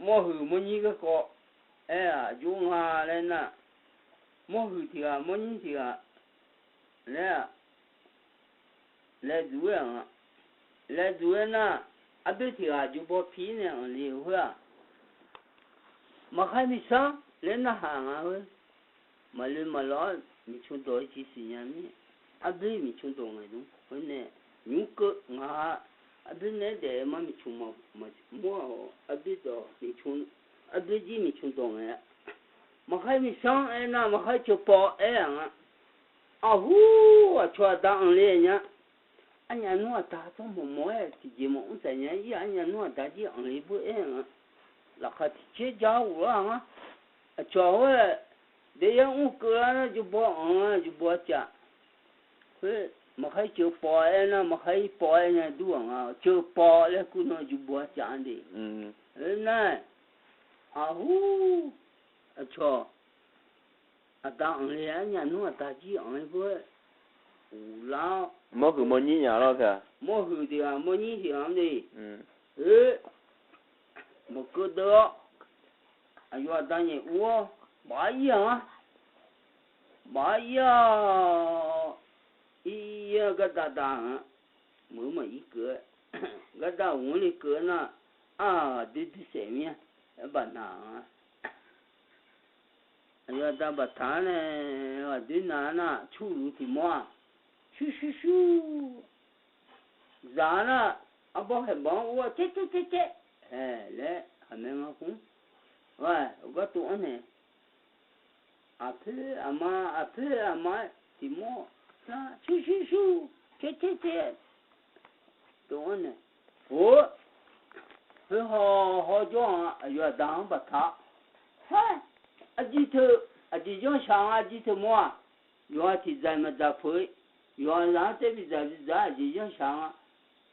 mua hử mua nhí cái cọ à dùng lên nè mua hử thì mua nhí thì lẽ đuôi nè à biết thì dùng bao phí nè liều hả mà khai mi sao lên nó hàng thôi mà lên mà lo mi chung đôi chỉ xí nhà mi à biết mi chung đôi ngay đúng hôm nay nhung cơ ngà à biết nè để mà mi chung mà mua à biết đó mi chung à biết gì mi chung đôi ngay mà khai mi sao em nào mà khai chụp bỏ em à hu à cho đang lên nhá anh nhà nó ta trong một mối thì chỉ một cái nhà gì anh nhà nó ta chỉ ăn lấy bữa em là khai chế giáo à cho để ông cửa nó chụp bỏ chả thế mà khai chụp bỏ em mà khai bỏ em nhà đuông chụp bỏ là cũng nó chụp bỏ chả đi này à hu cho đang lấy anh nhà nó ta chỉ ăn lấy bữa là mua hử mua nhí nhà lo kìa mua hử thì mua nhí thì làm gì một cái đó anh nói ta nhỉ ủa bao nhiêu ý cái ta mới mà ý cửa cái ta uống đi cửa nè đi xem nhá bạn nào anh nói ta bắt thằng này đi nè chú thì mua chú giá nè bao hết bao ủa chết lẽ anh em không vậy cái tụi này à thế mà thì mua chú chết tụi này ủa thế họ cho giờ đang bắt thà anh chỉ cho sáng anh chỉ mua giờ thì giờ mà giờ phải giờ ra thế bây giờ chỉ cho sáng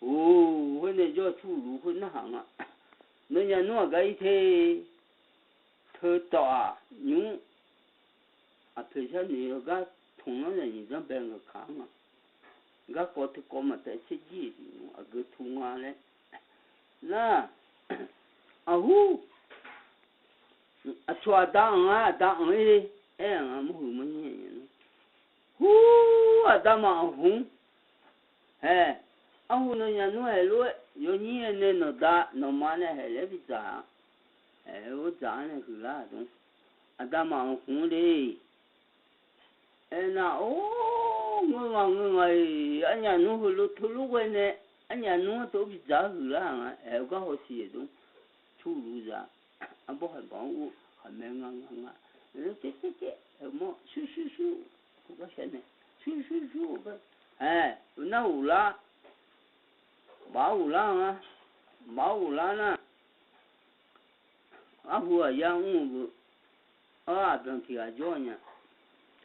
hôm nay cho chú lũ hôm nay hàng nếu như nó cái thế thơ tọa những thời gian này cái thùng nó là những cái bên cái kháng cái có thể có mà tại sao gì cái thùng này nè hu cho đang đi em mua mua gì hu đang mà hùng hu nó nhà nó hay luôn yo nhỉ nên nó đã nó mà này hay là bị giá वो जाने खुला तो अदा मांग खुले ना ओ ngai anya nu hulu thulu wene anya nu to bi za hula nga ga ho si do chu lu za abo ha ba u ha me nga che mo shu ko ga shene shu ba na ula ba ula na hùa yang u bên kia jonya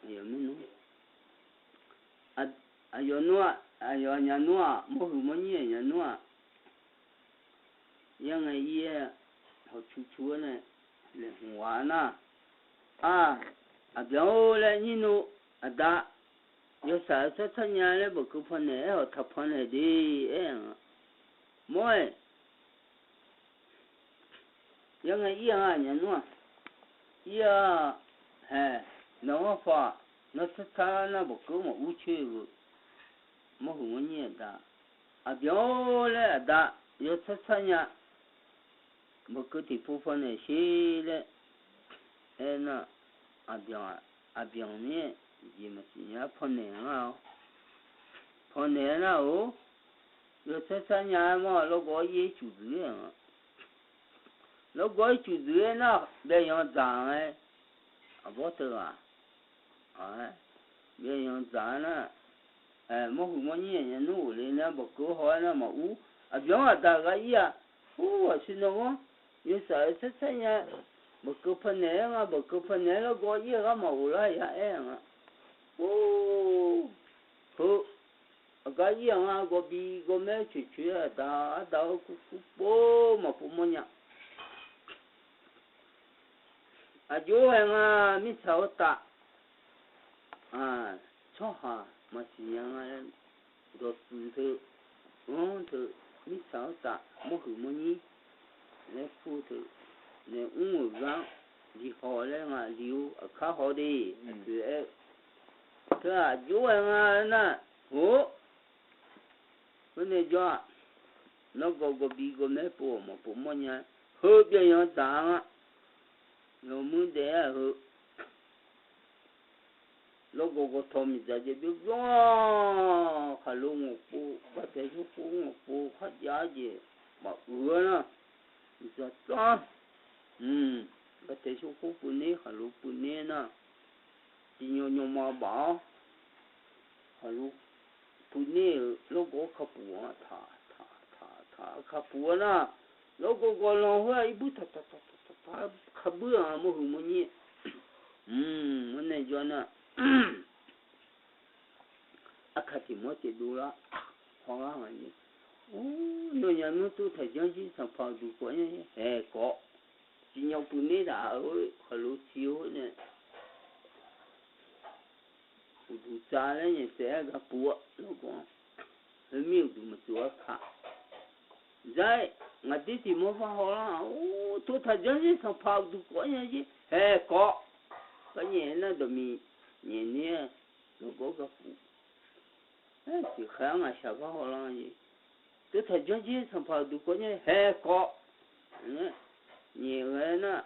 yo minu ayo nya noa mo hu mo nye nya noa yang ai ye ho chu ne le hua na biao le ni no ada yo sa nya le bo ku phone ne ho tha phone ne di moi yang ai nya noa nó phá nó sẽ ta nó bốc cứ một uống chơi mà không nghe đã biểu lẽ đã yêu sẽ ta nhá bốc cứ thì phụ phân này xí lẽ nó biểu nhé gì mà chỉ nhá phân này nào yêu sẽ ta nhá mà nó gọi gì chủ dưới nó gọi chủ dưới nó để nó giảm ấy bố tử bây giờ giá nè mua hủ mua nhẹ nhẹ nụ lên nè bọc cửa hỏi nè mà giống là ta cái gì xin lỗi như sợ sẽ nha bọc cửa phần này mà bọc cửa phần này nó có gì cái màu lại ya em cái gì mà có bị có mấy chuyện ta bố mà phụ mua nhá chỗ hàng mi sáu tạ cho hà mà chỉ hàng đồ thứ thứ mi sáu tạ mua hử mua nhí lấy phu thứ 那刚你好了啊，留看好的，对，是啊，有啊那我那叫那个比个没播嘛，不么呢？后边要打啊，我们得后。那个他们在这边哇，还弄我不，把这些我不，他家的，嘛饿了，你说咋？把这些不呢，还弄不呢呢？今年牛毛包，还弄不呢？那个可不啊，他可不呢？那个老话一不他可不啊，么么呢？我那叫呢。akati mote dura hora hani no nya no tu ta janji sa pa du ko ne ko jinyo pune da o khalo chiu ne du cha le ne se ga pu no ko mi du ma tu ka zai ngati ti mo fa hora tu ta janji sa pa du ko ne ji ko ka ne na do mi ne no ko ga pu thì khá là sao có họ lo gì tôi thấy cho chứ thằng phật được có như hè có nhiều người nó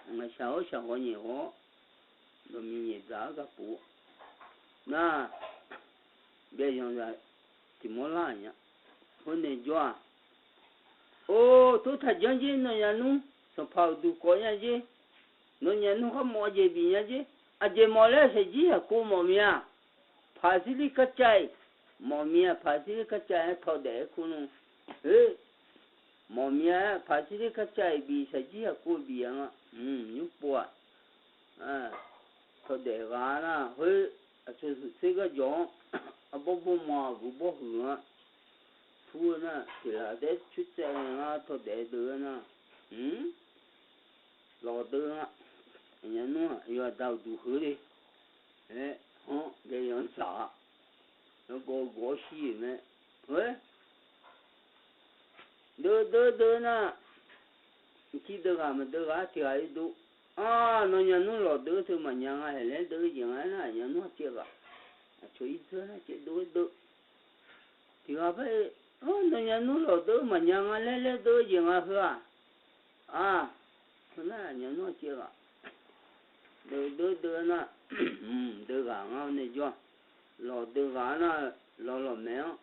mà sao có nhiều họ rồi mình nhìn giá cái phụ na bây giờ là thì muốn làm nhá hôm nay cho tôi thấy cho chứ nó nhà nó thằng phật được có như chứ nó nhà nó có mọi gì bị như chứ aje mole se ji ko momia phasili kachai momia phasili kachai tho de kunu momia phasili kachai bi se ji ko bi anga nyu po tho de ga na he achu se ga jo abo bo ma gu bo hu thu na ti la de chu che na tho de de na lo de na nhà nó yêu đào đủ hơi đi, cái样啥, nó có gì nữa, đỡ na, chỉ đỡ mà đỡ thì ai đủ, nó nhà nó lo đỡ thôi mà nhà ai lấy đỡ gì ngay na nhà nó chưa cả, cho ít thôi na chỉ đỡ, thì à phải, nó nhà nó lo đỡ mà nhà ai lấy đỡ gì ngay hả, na nhà nó chưa cả. Đỡ na đỡ gà ngao này cho lò đỡ gà na lò mèo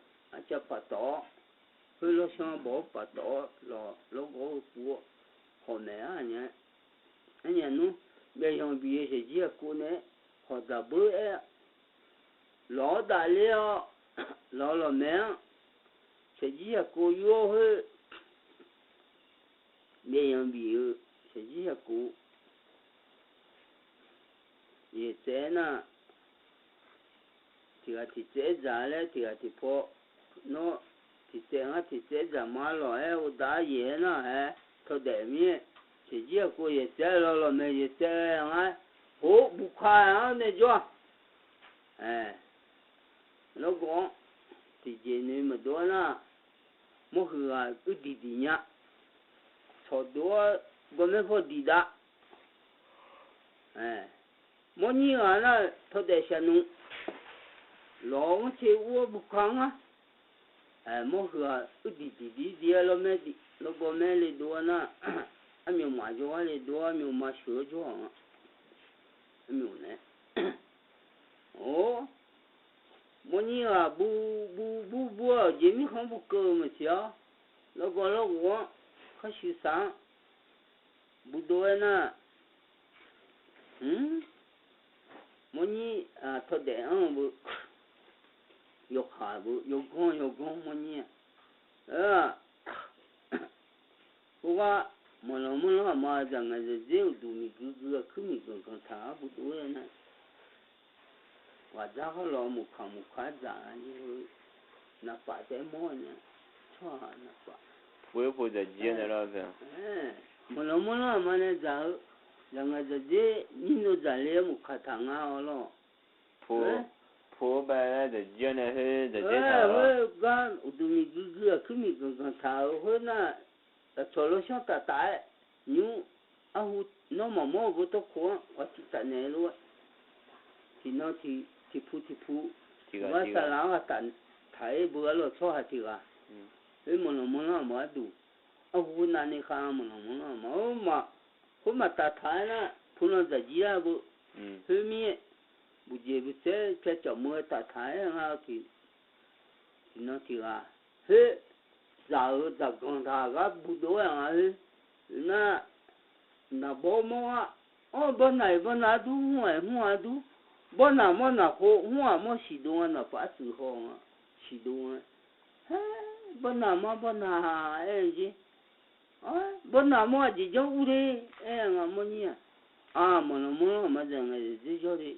cho bắt tỏ hơi lo xong bỏ bắt tỏ lò có của họ mèo nhá anh nhá nu bây giờ bây giờ chỉ cô này họ đã bữa lò đã leo lò mèo sẽ chỉ cô yêu hơi bây giờ sẽ chỉ cô ye te na ti te za le ti po no ti te za ma lo o da ye na to de mi ti ji ko ye te lo me ye te nga ho bu kha ne jo no go ti je ne ma do na mo hu a u di nya so do go me fo di da mỗi người là thôi để xem nu, lo cái uo bục khang mỗi người đi lo mẹ đi, lo bố mẹ đi đua na, anh mình mà cho đi đua, mình mà sửa cho anh mình nè, mỗi người bu gì mình không bu cơ mà xíu, lo uo, khai sử sáng, bu đua na, mỗi người thôi để anh bu yok hà bu yok con mỗi người cô ba mà nó mà rằng là rêu đủ mình cứ mình còn thả bu đuôi này và giá họ lo một khá giả như là phải cái món nhá cho là phải với giờ gì này đó kìa mà nó mà nó giả rằng là gì nhìn nó giả lên một khá thằng nào lo phố bài là giờ này hơi giờ thế nào gan đủ mình cứ mình còn thả giàu hơn là cho nó xong ta tái nhưng hu nó mà mua vô tôi khó ở chỉ tại này luôn thì nó thì phu mà sao là tận thấy bữa rồi cho hạt thì à thế mà mà đủ hu là này khang mà hôm mà ta thấy là phu nó giờ gì à bu thứ mi bu gì bu sẽ cho mua ta thấy ha thì nó thì à thế giờ con thà gấp bu đôi à na bố mua bên này du mua du bên nào mà na hồ mua mà xí đồ na phải xử hồ xí đồ bên nào em gì bên nào mà chỉ cho u đi em mà mua nhỉ mà giờ ngày gì cho đi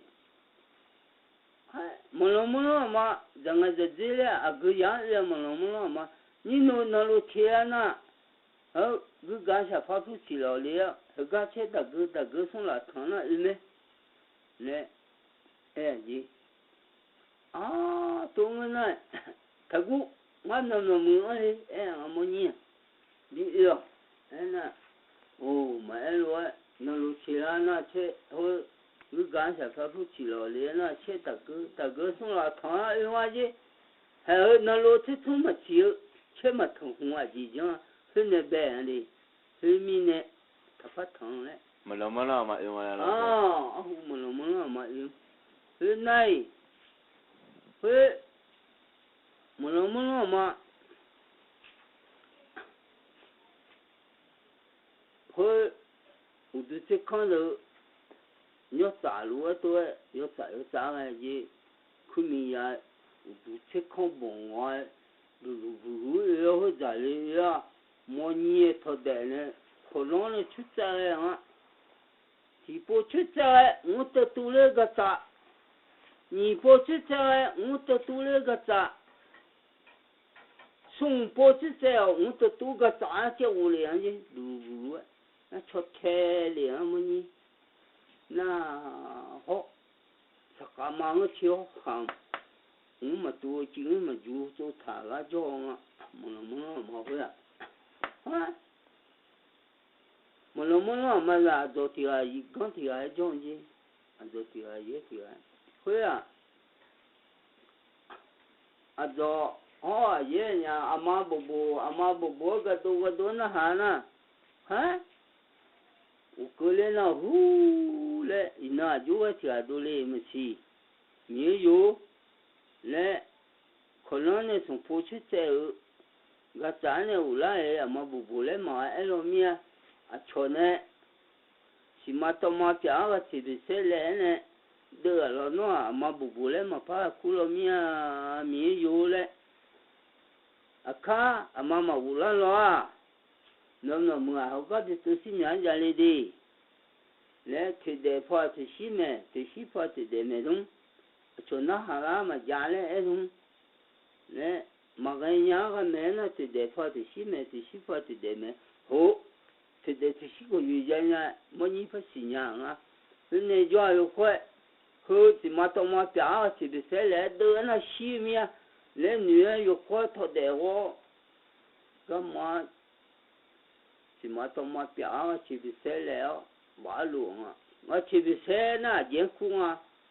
mà giờ ngày gì là cứ giá mà nhìn nó thiệt na cứ gà sa phát xuất chỉ là liền gà chết đã cứ xong là thằng nó im nè gì tụi người này thằng cu mà nó mưa đi mà nhỉ đi được nè mà rồi nó chỉ là nó chết thôi cứ gà sa phát xuất chỉ là liền nó chết đã cứ xong là thằng nó im mà gì nó chết thôi mà chịu chết mà thằng hoa gì chứ thế này bé đi thế mình này thắp phát thằng đấy mà lo mà yêu mà lo mà yêu thế này thế mà lo mà thế tôi sẽ看到nhớ trả lúa tôi nhớ trả cái gì khi mình ya tôi sẽ không bỏ ngoài rồi rồi giải lý mua nhiều thôi đấy nè, khổ lắm là chút ra à, thì bộ chút ra, ngũ tự tu lê cái gì, nhị bộ chút ra, ngũ tự tu lê cái gì, sung bộ chút ra, ngũ tự tu cái gì, chứ vô liền chứ, đủ, nó chót khe liền mà nhỉ, na họ, tất cả mọi người chịu hàng, mà tu chỉ mà du tu thả ra cho mà vậy à. Mà là do thì là con thì là trong gì do thì là gì thì là thôi do gì nhà ama bố cái đồ nó hả cứ lên nó hú lệ nó chú thì là đồ lệ mà xí nhiều lệ còn nó này xong phụ chút chơi cái trái này u lại ama bố lệ mà elomia cho nên chỉ mà tao mà trả cái gì thì sẽ lấy này được rồi nó mà bù lấy mà phải culo mía yêu lấy cá mà ulan lo nó mua học cái thì xin nhận ra đi lấy thì để phải thì xin phải thì để mấy đúng cho nó hàng mà giá lấy đúng lấy mà cái nhà cái mấy nó thì để phải thì xin phải thì để mấy hộ thì để thì chỉ có duy nhất nha, mỗi người phải xin nhận à, nên này do yêu khoe, hư thì mà tao mà trả thì bị sẽ lấy đứa nó xí mía, lấy nữa yêu khoe thôi để ho, cái mà thì mà tao mà trả thì bị sẽ lấy bỏ luôn à, mà thì bị sẽ na diễn khung à.